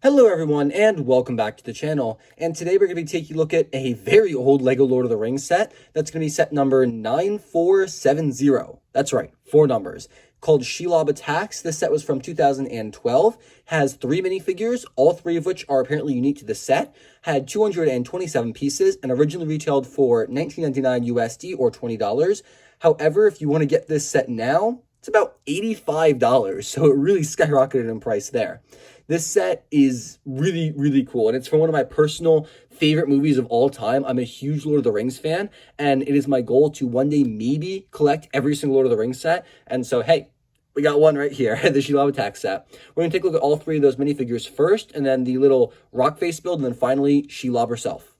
Hello everyone and welcome back to the channel, and today we're going to be taking a look at a very old LEGO Lord of the Rings set that's going to be set number 9470. That's right, 4 numbers. Called Shelob Attacks. This set was from 2012, has 3 minifigures, all 3 of which are apparently unique to the set, had 227 pieces, and originally retailed for $19.99 USD or $20. However, if you want to get this set now, it's about $85, so it really skyrocketed in price there. This set is really, really cool, and it's from one of my personal favorite movies of all time. I'm a huge Lord of the Rings fan, and it is my goal to one day maybe collect every single Lord of the Rings set. And so, hey, we got one right here, the Shelob Attack set. We're going to take a look at all 3 of those minifigures first, and then the little rock face build, and then finally Shelob herself.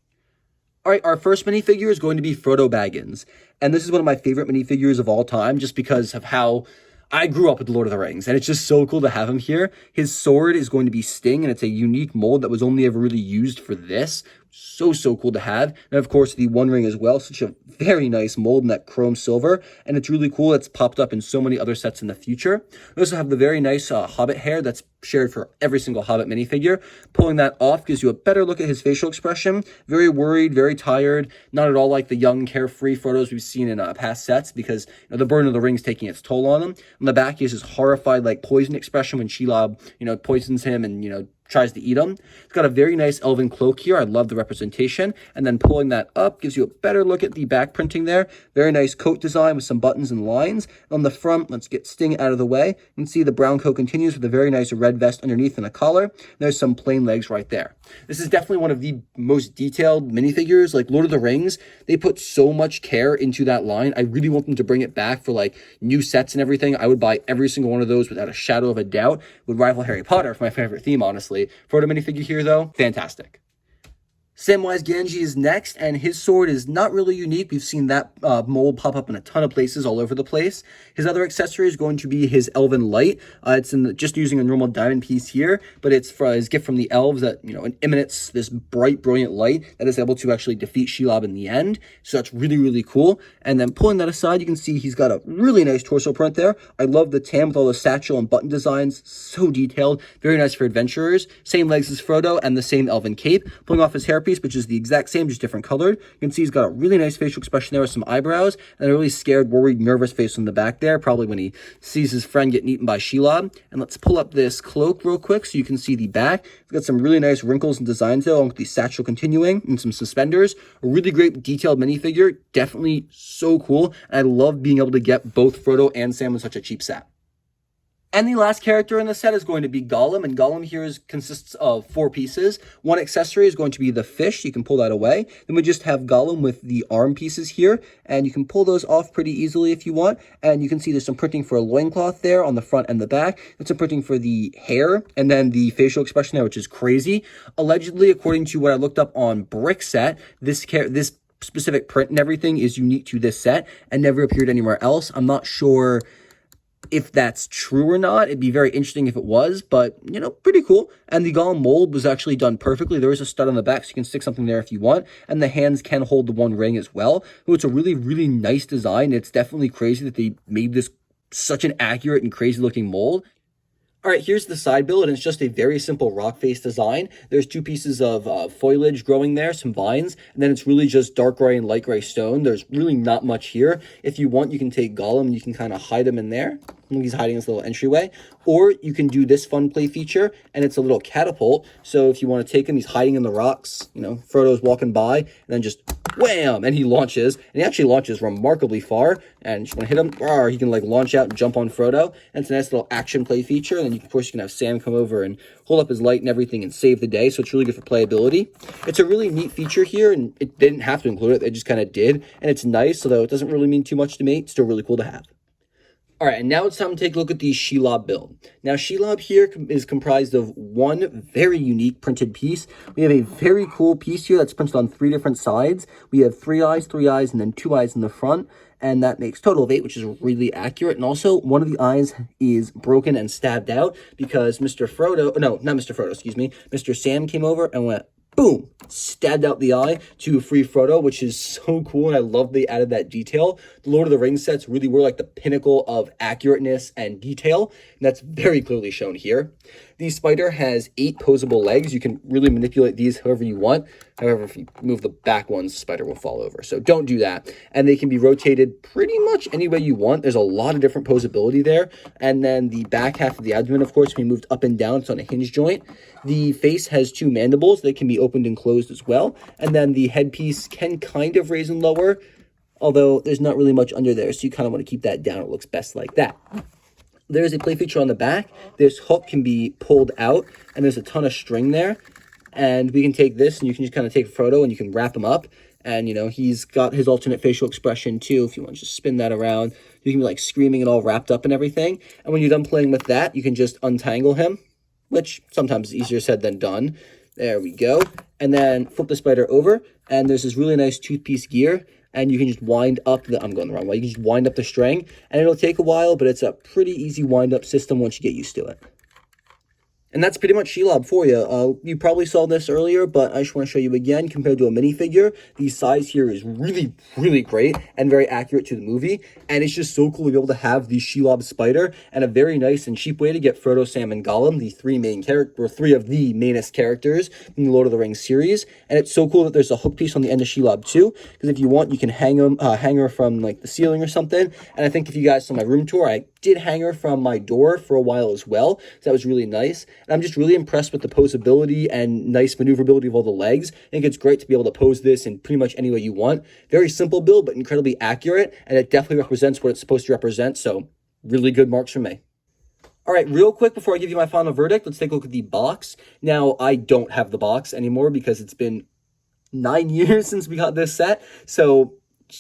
All right, our first minifigure is going to be Frodo Baggins, and this is one of my favorite minifigures of all time just because of how I grew up with the Lord of the Rings, and it's just so cool to have him here. His sword is going to be Sting, and it's a unique mold that was only ever really used for this. So cool to have. And of course, the One Ring as well. Such a very nice mold in that chrome silver, and it's really cool. It's popped up in so many other sets in the future. We also have the very nice Hobbit hair that's shared for every single Hobbit minifigure. Pulling that off gives you a better look at his facial expression. Very worried, very tired, not at all like the young, carefree Frodos we've seen in past sets, because the burden of the ring's taking its toll on him. On the back, he has his horrified, like, poison expression when Shelob, poisons him and, tries to eat him. It's got a very nice elven cloak here. I love the representation. And then pulling that up gives you a better look at the back printing there. Very nice coat design with some buttons and lines. On the front, let's get Sting out of the way. You can see the brown coat continues with a very nice red vest underneath and a collar. There's some plain legs right there. This is definitely one of the most detailed minifigures. Like Lord of the Rings, they put so much care into that line. I really want them to bring it back for like new sets and everything. I would buy every single one of those without a shadow of a doubt. Would rival Harry Potter for my favorite theme, honestly. Frodo minifigure here, though, fantastic. Samwise Gamgee is next, and his sword is not really unique. We've seen that mold pop up in a ton of places all over the place. His other accessory is going to be his elven light. It's just using a normal diamond piece here, but it's for his gift from the elves that, it emanates this bright, brilliant light that is able to actually defeat Shelob in the end. So that's really, really cool. And then pulling that aside, you can see he's got a really nice torso print there. I love the tam with all the satchel and button designs. So detailed. Very nice for adventurers. Same legs as Frodo and the same elven cape. Pulling off his hairpiece, which is the exact same, just different colored. You can see he's got a really nice facial expression there with some eyebrows and a really scared, worried, nervous face on the back there, probably when he sees his friend getting eaten by Shelob. And let's pull up this cloak real quick so you can see the back. It's got some really nice wrinkles and designs there, along with the satchel continuing and some suspenders. A really great detailed minifigure, definitely so cool. And I love being able to get both Frodo and Sam in such a cheap set. And the last character in the set is going to be Gollum, and Gollum here consists of 4 pieces. One accessory is going to be the fish. You can pull that away. Then we just have Gollum with the arm pieces here, and you can pull those off pretty easily if you want. And you can see there's some printing for a loincloth there on the front and the back. There's some printing for the hair, and then the facial expression there, which is crazy. Allegedly, according to what I looked up on Brickset, this specific print and everything is unique to this set and never appeared anywhere else. I'm not sure if that's true or not. It'd be very interesting if it was, but, pretty cool. And the Gollum mold was actually done perfectly. There is a stud on the back, so you can stick something there if you want. And the hands can hold the One Ring as well. So it's a really, really nice design. It's definitely crazy that they made this such an accurate and crazy looking mold. All right, here's the side build, and it's just a very simple rock face design. There's 2 pieces of foliage growing there, some vines, and then it's really just dark gray and light gray stone. There's really not much here. If you want, you can take Gollum and you can kind of hide him in there. He's hiding this little entryway. Or you can do this fun play feature, and it's a little catapult. So if you want to take him, he's hiding in the rocks. Frodo's walking by, and then just wham, and he launches. And he actually launches remarkably far. And just want to hit him, he can like launch out and jump on Frodo. And it's a nice little action play feature. And then of course you can have Sam come over and hold up his light and everything and save the day. So it's really good for playability. It's a really neat feature here, and it didn't have to include it. They just kind of did. And it's nice, although it doesn't really mean too much to me. It's still really cool to have. All right, and now it's time to take a look at the Shelob build. Now, Shelob here is comprised of one very unique printed piece. We have a very cool piece here that's printed on 3 different sides. We have 3 eyes, and then 2 eyes in the front, and that makes a total of 8, which is really accurate. And also, one of the eyes is broken and stabbed out because Mr. Sam came over and went, boom, stabbed out the eye to free Frodo, which is so cool, and I love they added that detail. The Lord of the Rings sets really were like the pinnacle of accurateness and detail, and that's very clearly shown here. The spider has 8 posable legs. You can really manipulate these however you want. However, if you move the back ones, the spider will fall over. So don't do that. And they can be rotated pretty much any way you want. There's a lot of different posability there. And then the back half of the abdomen, of course, can be moved up and down. It's on a hinge joint. The face has 2 mandibles. They can be opened and closed as well. And then the headpiece can kind of raise and lower, although there's not really much under there, so you kind of want to keep that down. It looks best like that. There's a play feature on the back. This hook can be pulled out, and there's a ton of string there. And we can take this, and you can just kind of take Frodo, and you can wrap him up. And, you know, he's got his alternate facial expression, too. If you want to just spin that around, you can be, like, screaming and all wrapped up and everything. And when you're done playing with that, you can just untangle him, which sometimes is easier said than done. There we go. And then flip the spider over, and there's this really nice toothpiece gear. And you can just wind up I'm going the wrong way. You can just wind up the string, and it'll take a while, but it's a pretty easy wind-up system once you get used to it. And that's pretty much Shelob for you. You probably saw this earlier, but I just want to show you again. Compared to a minifigure, the size here is really, really great and very accurate to the movie. And it's just so cool to be able to have the Shelob spider and a very nice and cheap way to get Frodo, Sam, and Gollum, the 3 main characters, or 3 of the mainest characters in the Lord of the Rings series. And it's so cool that there's a hook piece on the end of Shelob too, because if you want, you can hang her from like the ceiling or something. And I think if you guys saw my room tour, I did hang her from my door for a while as well. So that was really nice. And I'm just really impressed with the posability and nice maneuverability of all the legs. I think it's great to be able to pose this in pretty much any way you want. Very simple build, but incredibly accurate. And it definitely represents what it's supposed to represent. So really good marks from me. All right, real quick before I give you my final verdict, let's take a look at the box. Now, I don't have the box anymore because it's been 9 years since we got this set. So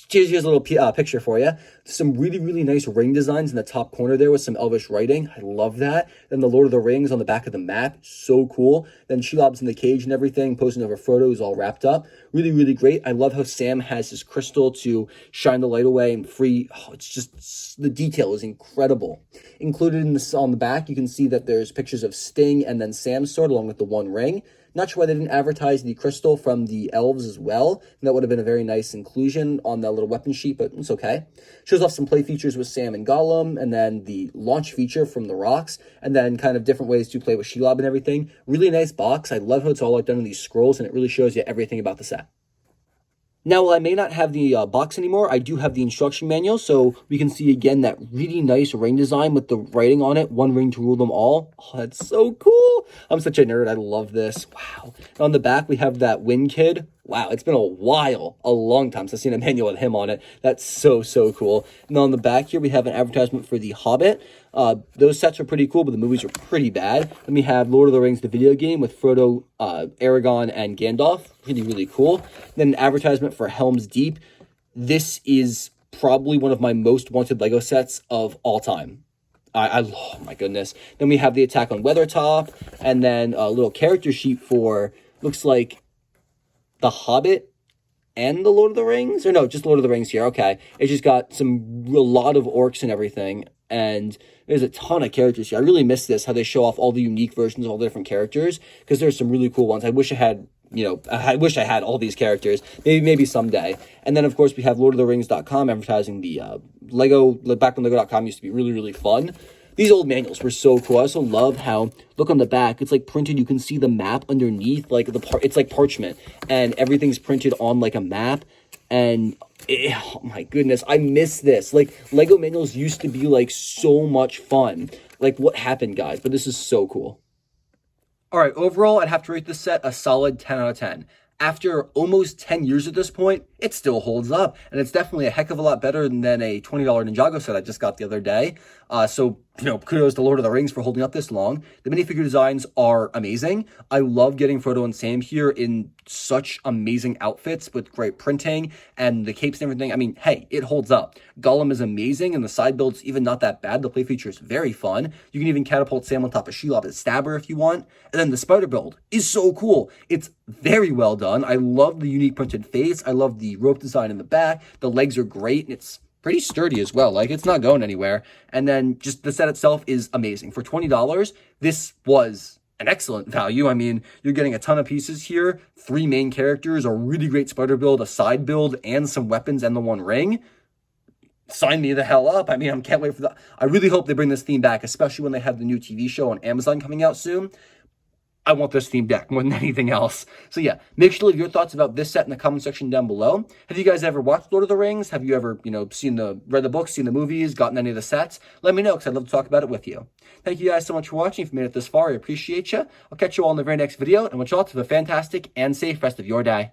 here's a little picture for you. Some really, really nice ring designs in the top corner there with some Elvish writing. I love that. Then the Lord of the Rings on the back of the map. So cool. Then Shelob's in the cage and everything, posing over Frodo, who's all wrapped up. Really, really great. I love how Sam has his crystal to shine the light away and free. Oh, it's just, the detail is incredible. Included in this on the back, you can see that there's pictures of Sting and then Sam's sword along with the one ring. Not sure why they didn't advertise the crystal from the elves as well. That would have been a very nice inclusion on that little weapon sheet, but it's okay. Shows off some play features with Sam and Gollum, and then the launch feature from the rocks, and then kind of different ways to play with Shelob and everything. Really nice box. I love how it's all like done in these scrolls, and it really shows you everything about the set. Now, while I may not have the box anymore, I do have the instruction manual, so we can see again that really nice ring design with the writing on it, one ring to rule them all. Oh, that's so cool. I'm such a nerd. I love this. Wow. And on the back, we have that Wind Kid. Wow, it's been a while, a long time since I've seen a manual with him on it. That's so, so cool. And on the back here, we have an advertisement for The Hobbit. Those sets are pretty cool, but the movies are pretty bad. Then we have Lord of the Rings, the video game with Frodo, Aragorn, and Gandalf. Really, really cool. Then an advertisement for Helm's Deep. This is probably one of my most wanted Lego sets of all time. Oh my goodness. Then we have the Attack on Weathertop, and then a little character sheet for, looks like, The Hobbit and the Lord of the Rings? Or no, just Lord of the Rings here. Okay. It's just got a lot of orcs and everything. And there's a ton of characters here. I really miss this, how they show off all the unique versions of all the different characters, because there's some really cool ones. I wish I had, I wish I had all these characters. Maybe someday. And then, of course, we have LordOfTheRings.com advertising the Lego. Back when Lego.com used to be really, really fun. These old manuals were so cool. I also love how, look on the back, it's like printed. You can see the map underneath, like it's like parchment, and everything's printed on like a map. And oh my goodness, I miss this. Like, Lego manuals used to be like so much fun. Like, what happened, guys? But this is so cool. All right, overall, I'd have to rate this set a solid 10 out of 10. After almost 10 years at this point, it still holds up. And it's definitely a heck of a lot better than a $20 Ninjago set I just got the other day. So, kudos to Lord of the Rings for holding up this long. The minifigure designs are amazing. I love getting Frodo and Sam here in such amazing outfits with great printing and the capes and everything. I mean, hey, it holds up. Gollum is amazing, and the side build's even not that bad. The play feature is very fun. You can even catapult Sam on top of Shelob as Stabber if you want. And then the spider build is so cool. It's very well done. I love the unique printed face. I love the rope design in the back. The legs are great, and it's pretty sturdy as well. Like, it's not going anywhere. And then just the set itself is amazing. For $20, this was an excellent value. I mean, you're getting a ton of pieces here, 3 main characters, a really great spider build, a side build, and some weapons and the one ring. sign me the hell up. I mean, I can't wait for that. I really hope they bring this theme back, especially when they have the new TV show on Amazon coming out soon. I want this theme deck more than anything else. So yeah, make sure to leave your thoughts about this set in the comment section down below. Have you guys ever watched Lord of the Rings? Have you ever, read the books, seen the movies, gotten any of the sets? Let me know, because I'd love to talk about it with you. Thank you guys so much for watching. If you made it this far, I appreciate you. I'll catch you all in the very next video, and wish you all to have a fantastic and safe rest of your day.